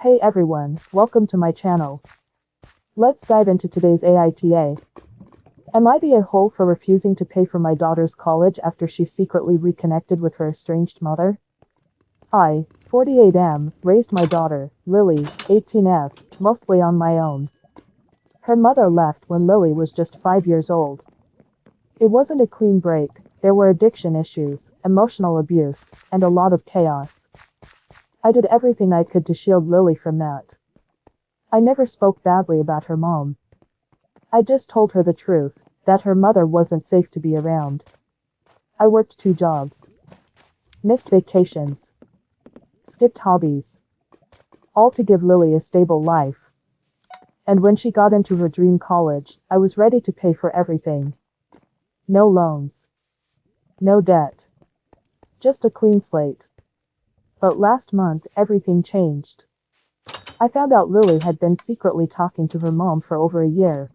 Hey everyone, welcome to my channel. Let's dive into today's AITA. Am I the a-hole for refusing to pay for my daughter's college after she secretly reconnected with her estranged mother? I, 48M, raised my daughter, Lily, 18F, mostly on my own. Her mother left when Lily was just 5 years old. It wasn't a clean break, there were addiction issues, emotional abuse, and a lot of chaos. I did everything I could to shield Lily from that. I never spoke badly about her mom. I just told her the truth, that her mother wasn't safe to be around. I worked 2 jobs. Missed vacations. Skipped hobbies. All to give Lily a stable life. And when she got into her dream college, I was ready to pay for everything. No loans. No debt. Just a clean slate. But last month, everything changed. I found out Lily had been secretly talking to her mom for over a year.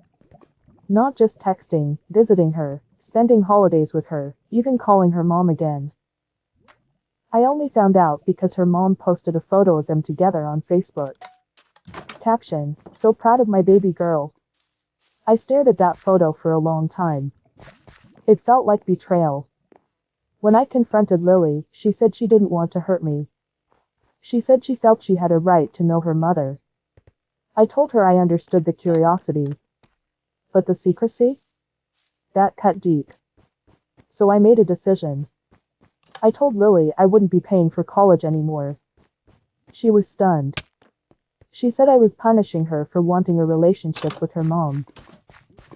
Not just texting, visiting her, spending holidays with her, even calling her mom again. I only found out because her mom posted a photo of them together on Facebook. Caption, "So proud of my baby girl." I stared at that photo for a long time. It felt like betrayal. When I confronted Lily, she said she didn't want to hurt me. She said she felt she had a right to know her mother. I told her I understood the curiosity. But the secrecy? That cut deep. So I made a decision. I told Lily I wouldn't be paying for college anymore. She was stunned. She said I was punishing her for wanting a relationship with her mom.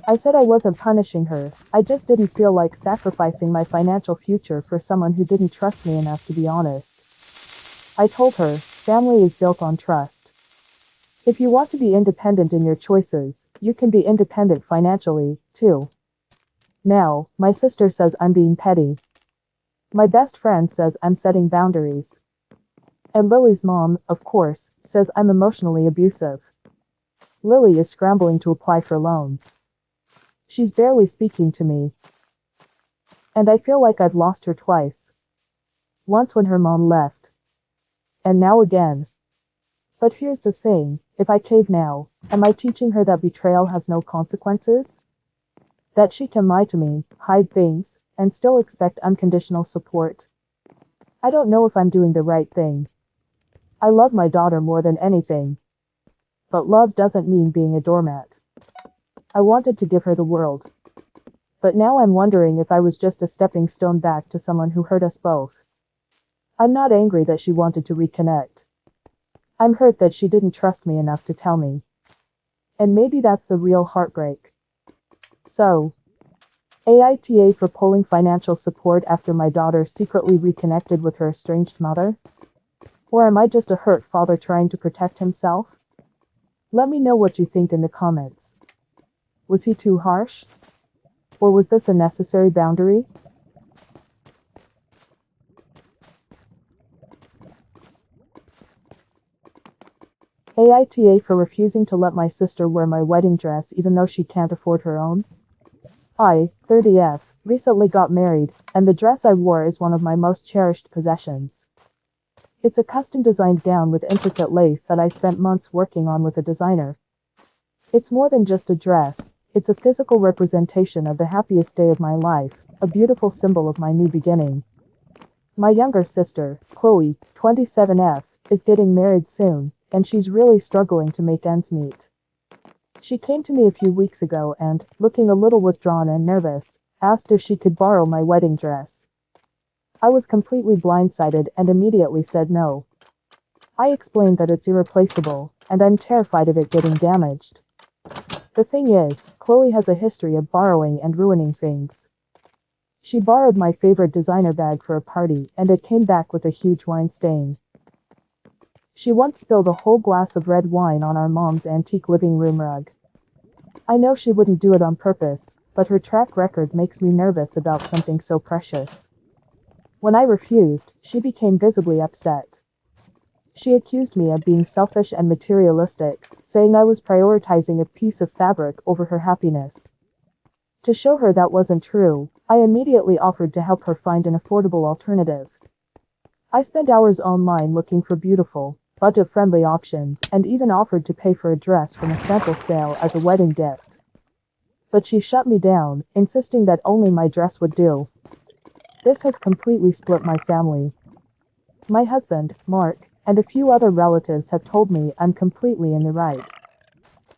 I said I wasn't punishing her, I just didn't feel like sacrificing my financial future for someone who didn't trust me enough to be honest. I told her, family is built on trust. If you want to be independent in your choices, you can be independent financially, too. Now, my sister says I'm being petty. My best friend says I'm setting boundaries. And Lily's mom, of course, says I'm emotionally abusive. Lily is scrambling to apply for loans. She's barely speaking to me. And I feel like I've lost her twice. Once when her mom left. And now again. But here's the thing, if I cave now, am I teaching her that betrayal has no consequences? That she can lie to me, hide things, and still expect unconditional support? I don't know if I'm doing the right thing. I love my daughter more than anything. But love doesn't mean being a doormat. I wanted to give her the world. But now I'm wondering if I was just a stepping stone back to someone who hurt us both. I'm not angry that she wanted to reconnect. I'm hurt that she didn't trust me enough to tell me. And maybe that's the real heartbreak. So, AITA for pulling financial support after my daughter secretly reconnected with her estranged mother? Or am I just a hurt father trying to protect himself? Let me know what you think in the comments. Was he too harsh? Or was this a necessary boundary? AITA for refusing to let my sister wear my wedding dress even though she can't afford her own? I, 30F, recently got married, and the dress I wore is one of my most cherished possessions. It's a custom-designed gown with intricate lace that I spent months working on with a designer. It's more than just a dress, it's a physical representation of the happiest day of my life, a beautiful symbol of my new beginning. My younger sister, Chloe, 27F, is getting married soon, and she's really struggling to make ends meet. She came to me a few weeks ago and, looking a little withdrawn and nervous, asked if she could borrow my wedding dress. I was completely blindsided and immediately said no. I explained that it's irreplaceable, and I'm terrified of it getting damaged. The thing is, Chloe has a history of borrowing and ruining things. She borrowed my favorite designer bag for a party, and it came back with a huge wine stain. She once spilled a whole glass of red wine on our mom's antique living room rug. I know she wouldn't do it on purpose, but her track record makes me nervous about something so precious. When I refused, she became visibly upset. She accused me of being selfish and materialistic, saying I was prioritizing a piece of fabric over her happiness. To show her that wasn't true, I immediately offered to help her find an affordable alternative. I spent hours online looking for beautiful, budget-friendly options, and even offered to pay for a dress from a sample sale as a wedding gift. But she shut me down, insisting that only my dress would do. This has completely split my family. My husband, Mark, and a few other relatives have told me I'm completely in the right.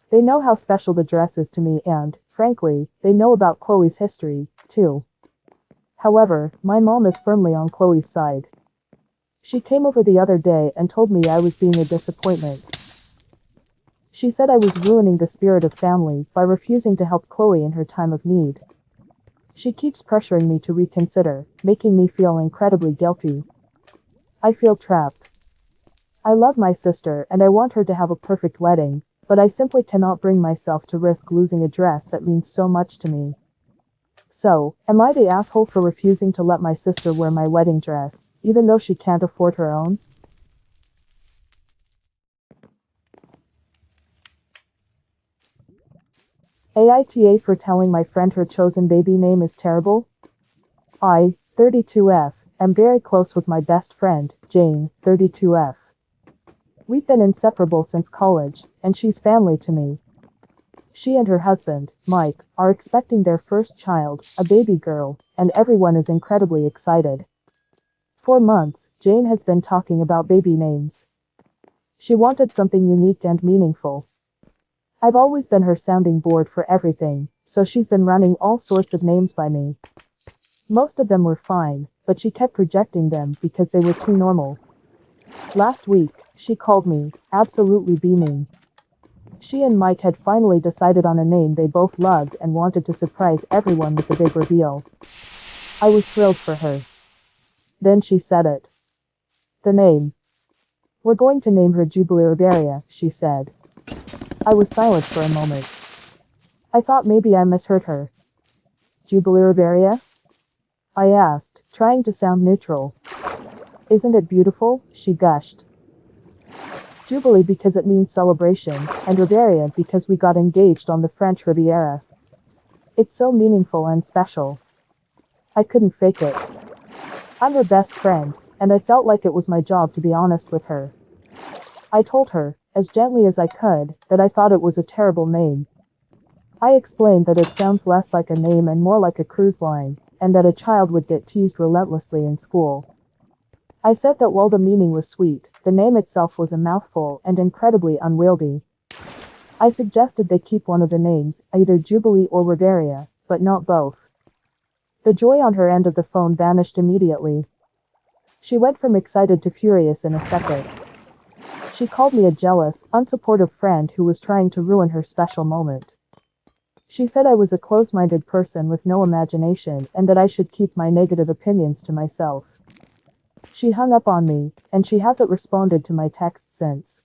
They know how special the dress is to me and, frankly, they know about Chloe's history, too. However, my mom is firmly on Chloe's side. She came over the other day and told me I was being a disappointment. She said I was ruining the spirit of family by refusing to help Chloe in her time of need. She keeps pressuring me to reconsider, making me feel incredibly guilty. I feel trapped. I love my sister and I want her to have a perfect wedding, but I simply cannot bring myself to risk losing a dress that means so much to me. So, am I the asshole for refusing to let my sister wear my wedding dress, even though she can't afford her own? AITA for telling my friend her chosen baby name is terrible? I, 32F, am very close with my best friend, Jane, 32F. We've been inseparable since college, and she's family to me. She and her husband, Mike, are expecting their first child, a baby girl, and everyone is incredibly excited. For months, Jane has been talking about baby names. She wanted something unique and meaningful. I've always been her sounding board for everything, so she's been running all sorts of names by me. Most of them were fine, but she kept rejecting them because they were too normal. Last week, she called me, absolutely beaming. She and Mike had finally decided on a name they both loved and wanted to surprise everyone with a big reveal. I was thrilled for her. Then she said it. The name. We're going to name her Jubilee Riberia, she said. I was silent for a moment. I thought maybe I misheard her. Jubilee Riberia? I asked, trying to sound neutral. Isn't it beautiful? She gushed. Jubilee because it means celebration, and Riberia because we got engaged on the French Riviera. It's so meaningful and special. I couldn't fake it. I'm her best friend, and I felt like it was my job to be honest with her. I told her, as gently as I could, that I thought it was a terrible name. I explained that it sounds less like a name and more like a cruise line, and that a child would get teased relentlessly in school. I said that while the meaning was sweet, the name itself was a mouthful and incredibly unwieldy. I suggested they keep one of the names, either Jubilee or Riberia, but not both. The joy on her end of the phone vanished immediately. She went from excited to furious in a second. She called me a jealous, unsupportive friend who was trying to ruin her special moment. She said I was a close-minded person with no imagination and that I should keep my negative opinions to myself. She hung up on me, and she hasn't responded to my texts since.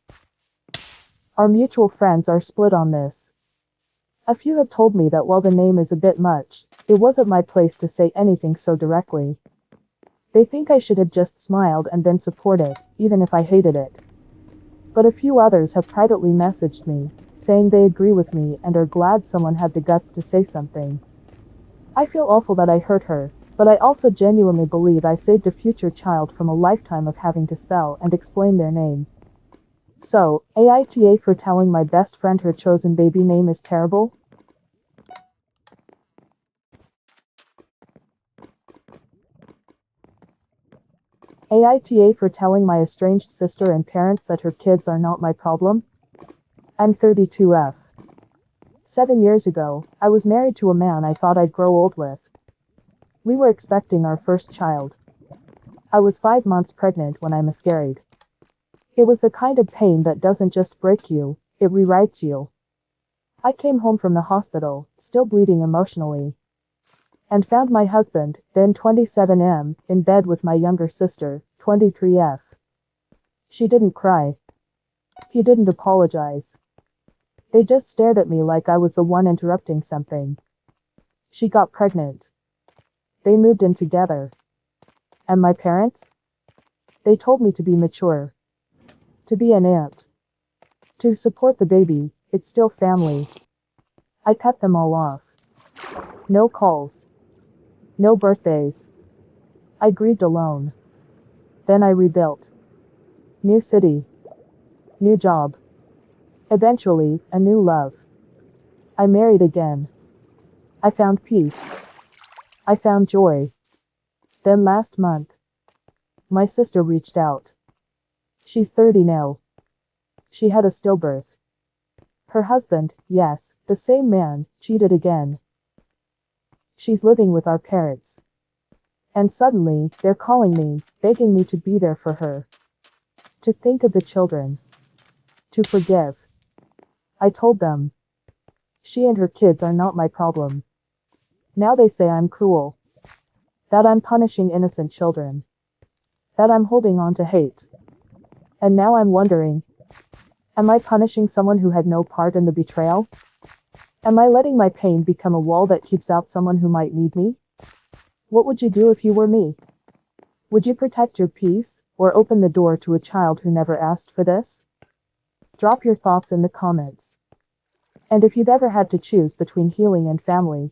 Our mutual friends are split on this. A few have told me that while the name is a bit much, it wasn't my place to say anything so directly. They think I should have just smiled and been supportive, even if I hated it. But a few others have privately messaged me, saying they agree with me and are glad someone had the guts to say something. I feel awful that I hurt her, but I also genuinely believe I saved a future child from a lifetime of having to spell and explain their name. So, AITA for telling my best friend her chosen baby name is terrible? AITA for telling my estranged sister and parents that her kids are not my problem? I'm 32F. 7 years ago, I was married to a man I thought I'd grow old with. We were expecting our first child. I was 5 months pregnant when I miscarried. It was the kind of pain that doesn't just break you, it rewrites you. I came home from the hospital, still bleeding emotionally, and found my husband, then 27M, in bed with my younger sister, 23F. She didn't cry. He didn't apologize. They just stared at me like I was the one interrupting something. She got pregnant. They moved in together. And my parents? They told me to be mature. To be an aunt. To support the baby, it's still family. I cut them all off. No calls. No birthdays. I grieved alone. Then I rebuilt. New city. New job. Eventually, a new love. I married again. I found peace. I found joy. Then last month, my sister reached out. She's 30 now. She had a stillbirth. Her husband, yes, the same man, cheated again. She's living with our parents. And suddenly, they're calling me, begging me to be there for her. To think of the children. To forgive. I told them. She and her kids are not my problem. Now they say I'm cruel. That I'm punishing innocent children. That I'm holding on to hate. And now I'm wondering, am I punishing someone who had no part in the betrayal? Am I letting my pain become a wall that keeps out someone who might need me? What would you do if you were me? Would you protect your peace, or open the door to a child who never asked for this? Drop your thoughts in the comments. And if you've ever had to choose between healing and family,